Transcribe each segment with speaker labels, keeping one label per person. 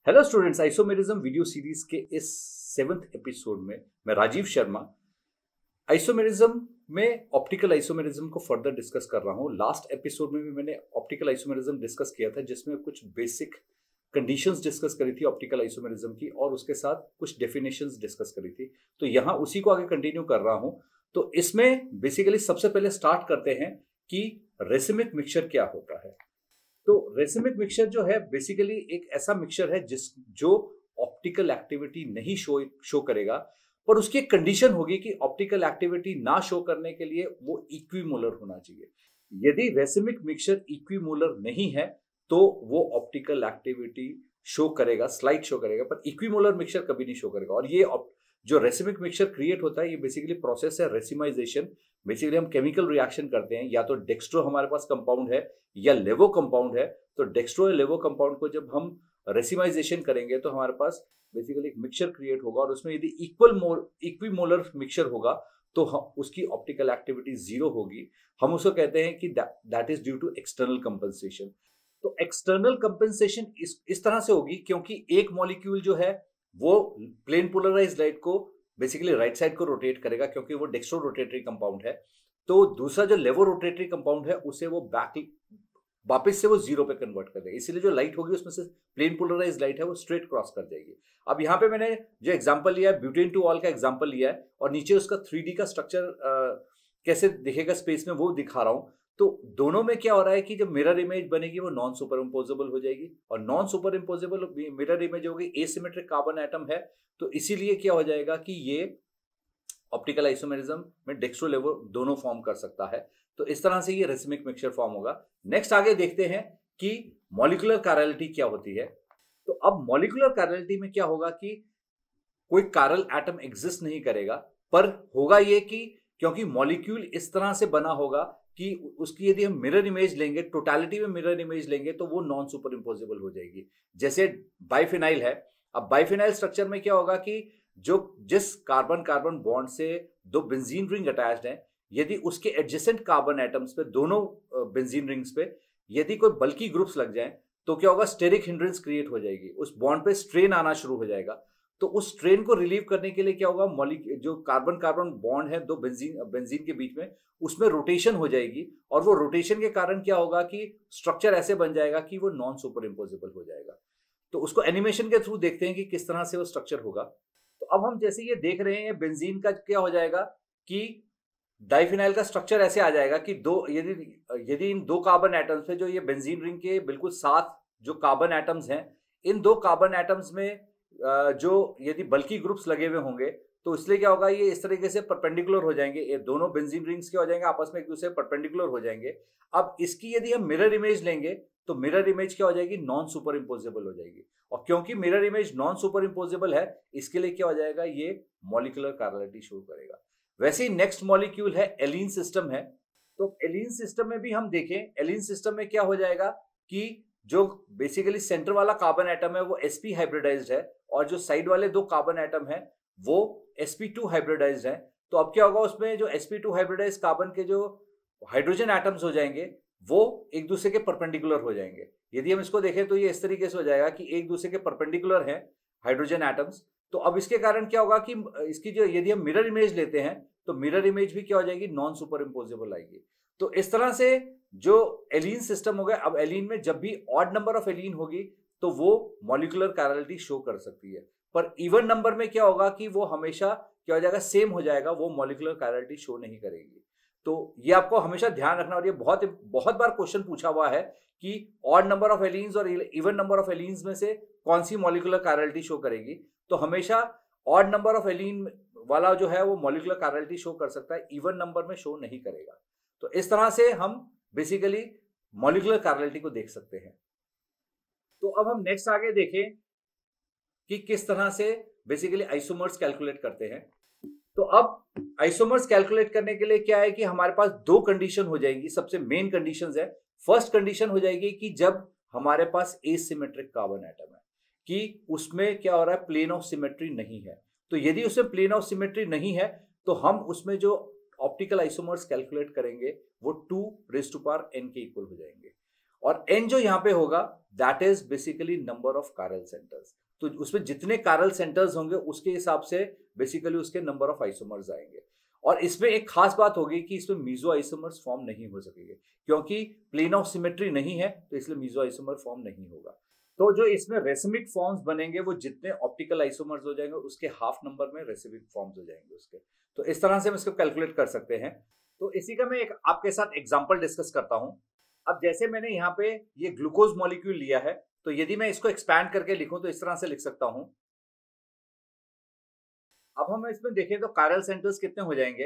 Speaker 1: Hello students, isomerism video series के इस 7th episode में मैं राजीव शर्मा आइसोमेरिज्म में ऑप्टिकल आइसोमेरिज्म को फर्दर डिस्कस कर रहा हूँ। लास्ट एपिसोड में भी मैंने ऑप्टिकल आइसोमेरिज्म डिस्कस किया था, जिसमें कुछ बेसिक कंडीशंस डिस्कस करी थी ऑप्टिकल आइसोमेरिज्म की और उसके साथ कुछ डेफिनेशंस डिस्कस करी थी। तो यहाँ उसी को आगे कंटिन्यू कर रहा हूँ। तो इसमें बेसिकली सबसे पहले स्टार्ट करते हैं कि रेसिमिक मिक्सचर क्या होता है। तो रेसिमिक मिक्सचर जो है बेसिकली एक ऐसा मिक्सचर है जो ऑप्टिकल एक्टिविटी नहीं शो करेगा, पर उसकी एक कंडीशन होगी कि ऑप्टिकल एक्टिविटी ना शो करने के लिए वो इक्विमोलर होना चाहिए। यदि रेसिमिक मिक्सचर इक्विमोलर नहीं है तो वो ऑप्टिकल एक्टिविटी शो करेगा, स्लाइट शो करेगा, पर इक्विमोलर मिक्सचर कभी नहीं शो करेगा। और ये जो रेसिमिक मिक्सचर क्रिएट होता है, ये बेसिकली प्रोसेस है रेसिमाइजेशन। बेसिकली हम केमिकल रिएक्शन करते हैं, या तो डेक्स्ट्रो हमारे पास कंपाउंड है या लेवो कंपाउंड है। तो डेक्स्ट्रो या लेवो कंपाउंड को जब हम रेसिमाइजेशन करेंगे तो हमारे पास बेसिकली एक मिक्सचर क्रिएट होगा, और उसमें यदि इक्विमोलर मिक्सचर होगा तो उसकी ऑप्टिकल एक्टिविटी जीरो होगी। हम उसको कहते हैं कि that is due to external compensation. तो एक्सटर्नल कंपनसेशन इस तरह से होगी क्योंकि एक मॉलिक्यूल जो है वो प्लेन पोलराइज्ड लाइट को बेसिकली राइट साइड को रोटेट करेगा, क्योंकि वो डेक्स्ट्रो रोटेटरी कंपाउंड है। तो दूसरा जो लेवो रोटेटरी कंपाउंड है उसे वो वापस से वो जीरो पे कन्वर्ट कर देगा। इसीलिए जो लाइट होगी उसमें से प्लेन पोलराइज्ड लाइट है वो स्ट्रेट क्रॉस कर जाएगी। अब यहाँ पे मैंने जो एग्जांपल लिया है, ब्यूटेन टू ऑल का एग्जांपल लिया है, और नीचे उसका 3D का स्ट्रक्चर कैसे दिखेगा स्पेस में वो दिखा रहा हूँ। तो दोनों में क्या हो रहा है कि जब मिरर इमेज बनेगी वो नॉन सुपर इम्पोजेबल हो जाएगी, और non super imposable mirror image होगी, एसिमेट्रिक कार्बन एटम है। तो इसीलिए क्या हो जाएगा कि ये ऑप्टिकल आइसोमेरिज्म में डेक्स्ट्रो लेवो दोनों फॉर्म कर सकता है। तो इस तरह से ये रेसिमिक मिक्सचर फॉर्म होगा। नेक्स्ट आगे देखते हैं कि मॉलिक्यूलर कायरलिटी क्या होती है। तो अब मॉलिक्यूलर कायरलिटी में क्या होगा कि कोई कायरल एटम एग्जिस्ट नहीं करेगा, पर होगा ये कि क्योंकि मॉलिक्यूल इस तरह से बना होगा कि उसकी यदि हम मिरर इमेज लेंगे, टोटलिटी में मिरर इमेज लेंगे, तो वो नॉन सुपर इम्पोजेबल हो जाएगी। जैसे बाइफिनाइल है। अब बाइफिनाइल स्ट्रक्चर में क्या होगा कि जिस कार्बन कार्बन बॉन्ड से दो बेंजीन रिंग अटैच्ड हैं, यदि उसके एडजेसेंट कार्बन एटम्स पे, दोनों बेंजीन रिंग्स पे यदि कोई बल्की ग्रुप्स लग जाएं, तो क्या होगा, स्टेरिक हिंड्रेंस क्रिएट हो जाएगी, उस बॉन्ड पे स्ट्रेन आना शुरू हो जाएगा। तो उस स्ट्रेन को रिलीव करने के लिए क्या होगा, जो कार्बन कार्बन बॉन्ड है दो बेंजीन के बीच में, उसमें रोटेशन हो जाएगी, और वो रोटेशन के कारण क्या होगा कि स्ट्रक्चर ऐसे बन जाएगा कि वो नॉन सुपर इम्पोजेबल हो जाएगा। तो उसको एनिमेशन के थ्रू देखते हैं कि किस तरह से वो स्ट्रक्चर होगा। तो अब हम जैसे ये देख रहे हैं, बेंजीन का क्या हो जाएगा कि डाइफिनाइल का स्ट्रक्चर ऐसे आ जाएगा कि यदि इन दो कार्बन एटम्स पे, जो ये बेंजीन रिंग के बिल्कुल साथ जो कार्बन एटम्स हैं, इन दो कार्बन एटम्स में जो यदि बल्की ग्रुप्स लगे हुए होंगे, तो इसलिए क्या होगा, ये इस तरीके से परपेंडिकुलर हो जाएंगे। ये दोनों बेंजीन रिंग्स क्या हो जाएंगे, आपस में एक दूसरे परपेंडिकुलर हो जाएंगे। अब इसकी यदि हम मिरर इमेज लेंगे तो मिरर इमेज क्या हो जाएगी, नॉन सुपर इम्पोजेबल हो जाएगी। और क्योंकि mirror image non super imposable है, इसके लिए क्या हो जाएगा, ये मॉलिक्यूलर कायरलिटी शो करेगा। वैसे ही नेक्स्ट मॉलिक्यूल है एलीन सिस्टम है। तो एलीन सिस्टम में भी हम देखें, एलीन सिस्टम में क्या हो जाएगा कि जो बेसिकली सेंटर वाला कार्बन एटम है वो sp हाइब्रिडाइज्ड है, और जो साइड वाले दो कार्बन एटम है वो sp2 हाइब्रिडाइज्ड है। तो अब क्या होगा, उसमें जो sp2 हाइब्रिडाइज्ड कार्बन के जो हाइड्रोजन एटम्स हो जाएंगे वो एक दूसरे के परपेंडिकुलर हो जाएंगे। यदि हम इसको देखें तो ये इस तरीके से हो जाएगा कि एक दूसरे के परपेंडिकुलर हैं हाइड्रोजन एटम्स। तो अब इसके कारण क्या होगा कि इसकी जो यदि हम मिरर इमेज लेते हैं तो मिरर इमेज भी क्या हो जाएगी, नॉन सुपर इम्पोजेबल आएगी। तो इस तरह से जो एलीन सिस्टम हो गया। अब एलीन में जब भी ऑड नंबर ऑफ एलीन होगी तो वो मॉलिक्यूलर कायरलिटी शो कर सकती है, पर इवन नंबर में क्या होगा कि वो हमेशा क्या हो जाएगा, सेम हो जाएगा, वो मॉलिक्यूलर कायरलिटी शो नहीं करेगी। तो ये आपको हमेशा ध्यान रखना। और ये बहुत बार क्वेश्चन पूछा हुआ है कि ऑड नंबर ऑफ एलीन्स और इवन नंबर ऑफ एलीन्स में से कौन सी मॉलिक्यूलर कायरलिटी शो करेगी। तो हमेशा ऑड नंबर ऑफ एलीन वाला जो है वो मॉलिक्यूलर कायरलिटी शो कर सकता है, इवन नंबर में शो नहीं करेगा। तो इस तरह से हम बेसिकली मॉलिक्यूलर कायरलिटी को देख सकते हैं। तो अब हम नेक्स्ट आगे देखें कि किस तरह से बेसिकली आइसोमर्स कैलकुलेट करते हैं। तो अब आइसोमर्स कैलकुलेट करने के लिए क्या है कि हमारे पास दो कंडीशन हो जाएंगी। सबसे मेन कंडीशंस है, फर्स्ट कंडीशन हो जाएगी कि जब हमारे पास एसिमेट्रिक कार्बन एटम है, कि उसमें क्या हो रहा है, प्लेन ऑफ सिमेट्री नहीं है। तो यदि उसमें प्लेन ऑफ सिमेट्री नहीं है तो हम उसमें जो ऑप्टिकल आइसोमर्स कैलकुलेट करेंगे वो 2n के इक्वल हो जाएंगे। और n जो यहाँ पे होगा that is basically number of chiral centres. तो उसमें जितने कायरल सेंटर्स होंगे उसके हिसाब से बेसिकली उसके नंबर ऑफ आइसोमर्स आएंगे। और इसमें एक खास बात होगी कि इसमें मीजो आइसोमर्स फॉर्म नहीं हो सकेंगे, क्योंकि प्लेन ऑफ सिमेट्री नहीं है, तो इसलिए मीजो आइसोमर फॉर्म नहीं होगा। तो जो इसमें रेसिमिक फॉर्म्स बनेंगे वो जितने ऑप्टिकल आइसोमर्स हो जाएंगे उसके हाफ नंबर में रेसिमिक फॉर्म्स हो जाएंगे उसके। तो इस तरह से हम इसको कैलकुलेट कर सकते हैं। तो इसी का मैं एक आपके साथ एग्जांपल डिस्कस करता हूं। अब जैसे मैंने यहाँ पे ये ग्लूकोज मॉलिक्यूल लिया है, तो यदि मैं इसको एक्सपैंड करके लिखूं तो इस तरह से लिख सकता हूं। अब हम इसमें देखें तो कायरल सेंटर्स कितने हो जाएंगे,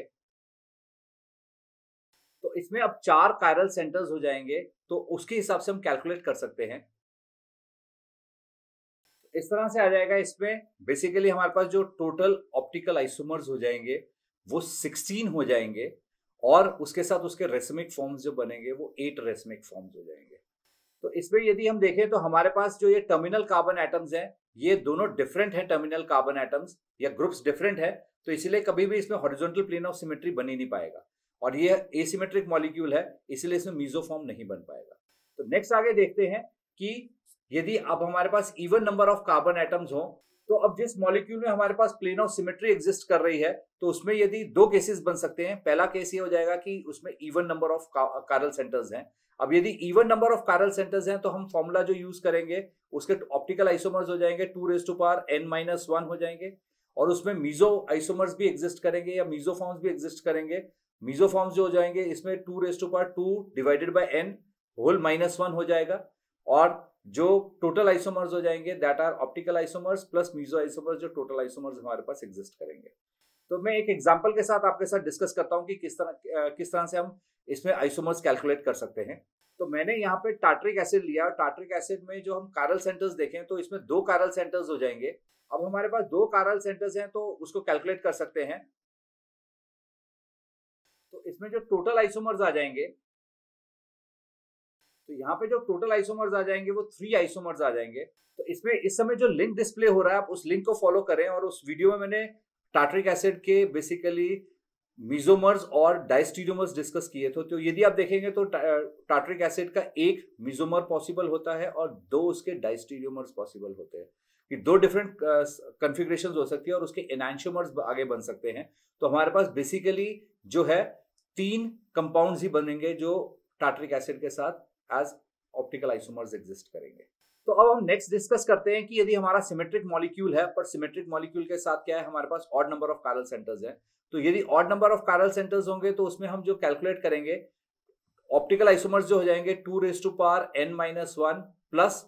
Speaker 1: तो इसमें अब 4 कायरल सेंटर्स हो जाएंगे, तो उसके हिसाब से हम कैलकुलेट कर सकते हैं। इस तरह से आ जाएगा। इसमें बेसिकली हमारे पास जो टोटल ऑप्टिकल आइसोमर्स हो जाएंगे वो 16 हो जाएंगे, और उसके साथ उसके रेसिमिक फॉर्म्स जो बनेंगे वो 8 रेसिमिक फॉर्म्स हो जाएंगे। तो इसमें यदि हम देखें तो हमारे पास जो ये टर्मिनल कार्बन एटम्स हैं ये दोनों डिफरेंट है, टर्मिनल कार्बन एटम्स या ग्रुप्स डिफरेंट है, तो इसीलिए कभी भी इसमें हॉरिजॉन्टल प्लेन ऑफ सिमेट्री बन ही नहीं पाएगा। और ये एसिमेट्रिक मॉलिक्यूल है, इसलिए इसमें मीजो फॉर्म नहीं बन पाएगा। तो नेक्स्ट आगे देखते हैं कि यदि अब हमारे पास even number of carbon atoms हो, तो अब जिस मॉलिक्यूल में हमारे पास प्लेन ऑफ सिमेट्री एग्जिस्ट कर रही है, तो उसमें यदि 2 केसेस बन सकते हैं। पहला केस ये हो जाएगा कि उसमें even number of chiral centres हैं। अब यदि even number of chiral centres हैं तो हम फॉर्मूला जो यूज करेंगे उसके ऑप्टिकल आइसोमर्स हो जाएंगे 2n-1 हो जाएंगे, और उसमें मीजो आइसोमर्स भी एग्जिस्ट करेंगे या मीजो फॉर्म्स भी एग्जिस्ट करेंगे। मीजो फॉर्म्स जो हो जाएंगे इसमें 2 डिवाइडेड बाय n होल -1 हो जाएगा, और जो टोटल आइसोमर्स हो जाएंगे that are optical isomers plus meso isomers, जो टोटल आइसोमर्स हमारे पास एग्जिस्ट करेंगे। तो मैं एक एग्जांपल के साथ आपके साथ डिस्कस करता हूं कि किस तरह से हम इसमें आइसोमर्स कैलकुलेट कर सकते हैं। तो मैंने यहाँ पे टार्ट्रिक एसिड लिया, और टार्ट्रिक एसिड में जो हम कायरल सेंटर्स देखें तो इसमें 2 कायरल सेंटर्स हो जाएंगे। अब हमारे पास 2 कायरल सेंटर्स हैं तो उसको कैलकुलेट कर सकते हैं। तो इसमें जो टोटल आइसोमर्स आ जाएंगे, तो यहाँ पे जो टोटल आइसोमर्स आ जाएंगे वो 3 आइसोमर्स आ जाएंगे। तो इसमें इस समय जो लिंक डिस्प्ले हो रहा है आप उस लिंक को फॉलो करें, और उस वीडियो में मैंने टार्ट्रिक एसिड के बेसिकली मीजोमर्स और डाइस्टीरियोमर्स डिस्कस किए थे। तो यदि आप देखेंगे तो टार्ट्रिक एसिड का एक मीजोमर पॉसिबल होता है और 2 उसके डाइस्टीरियोमर्स पॉसिबल होते हैं, कि 2 डिफरेंट कॉन्फ़िगरेशंस हो सकती है, और उसके एनांशियोमर्स आगे बन सकते हैं। तो हमारे पास बेसिकली जो है 3 कंपाउंड्स ही बनेंगे जो टार्ट्रिक एसिड के साथ एज ऑप्टिकल आइसोमर्स एग्जिस्ट करेंगे। तो अब हम नेक्स्ट डिस्कस करते हैं कि यदि हमारा सिमेट्रिक मॉलिक्यूल है, पर सिमेट्रिक मॉलिक्यूल के साथ क्या है, हमारे पास odd number of chiral centres है। तो यदि odd number of chiral centres होंगे तो उसमें हम जो कैलकुलेट करेंगे ऑप्टिकल आइसोमर्स जो हो जाएंगे 2n-1 plus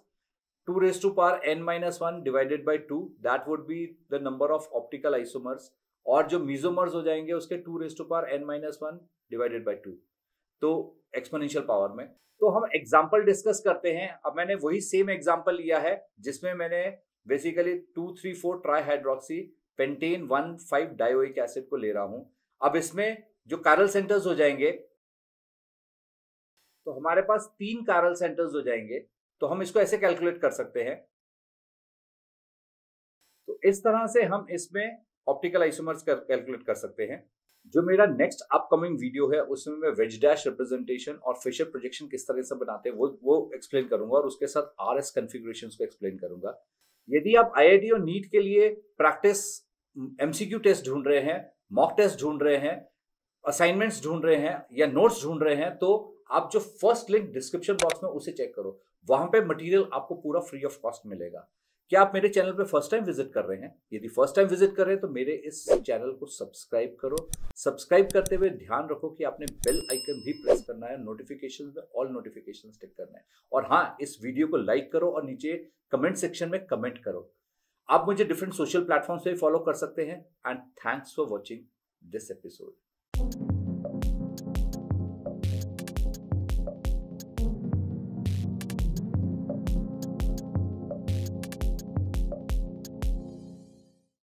Speaker 1: 2n-1 divided by 2, that would be the number of optical isomers, और जो मीजोमर्स हो जाएंगे उसके 2n-1 डिवाइडेड बाय 2, तो एक्सपोनेंशियल पावर में। तो हम एग्जाम्पल डिस्कस करते हैं। अब मैंने वही सेम एग्जाम्पल लिया है जिसमें मैंने बेसिकली 2,3,4 ट्राईहाइड्रोक्सी पेंटेन 1,5 डायोइक एसिड को ले रहा हूं। अब इसमें जो कायरल सेंटर्स हो जाएंगे, तो हमारे पास 3 कायरल सेंटर्स हो जाएंगे। तो हम इसको ऐसे कैलकुलेट कर सकते हैं। तो इस तरह से हम इसमें ऑप्टिकल आइसोमर्स कैलकुलेट कर सकते हैं। जो मेरा नेक्स्ट अपकमिंग वीडियो है उसमें मैं वेज डैश रिप्रेजेंटेशन और फिशर प्रोजेक्शन किस तरह से बनाते हैं वो एक्सप्लेन करूंगा, और उसके साथ आरएस कॉन्फ़िगरेशंस को एक्सप्लेन करूंगा। यदि आप आईआईटी और नीट के लिए प्रैक्टिस एमसीक्यू टेस्ट ढूंढ रहे हैं, मॉक टेस्ट ढूंढ रहे हैं, असाइनमेंट्स ढूंढ रहे हैं या नोट्स ढूंढ रहे हैं, तो आप जो फर्स्ट लिंक डिस्क्रिप्शन बॉक्स में उसे चेक करो, वहां पे मटेरियल आपको पूरा फ्री ऑफ कॉस्ट मिलेगा। क्या आप मेरे चैनल पे फर्स्ट टाइम विजिट कर रहे हैं? यदि फर्स्ट टाइम विजिट कर रहे हैं तो मेरे इस चैनल को सब्सक्राइब करो। सब्सक्राइब करते हुए ध्यान रखो कि आपने बेल आइकन भी प्रेस करना है, नोटिफिकेशंस में ऑल नोटिफिकेशंस टिक करना है, और हाँ, इस वीडियो को लाइक करो और नीचे कमेंट सेक्शन में कमेंट करो। आप मुझे डिफरेंट सोशल प्लेटफॉर्म्स पे फॉलो कर सकते हैं। And thanks for watching this episode.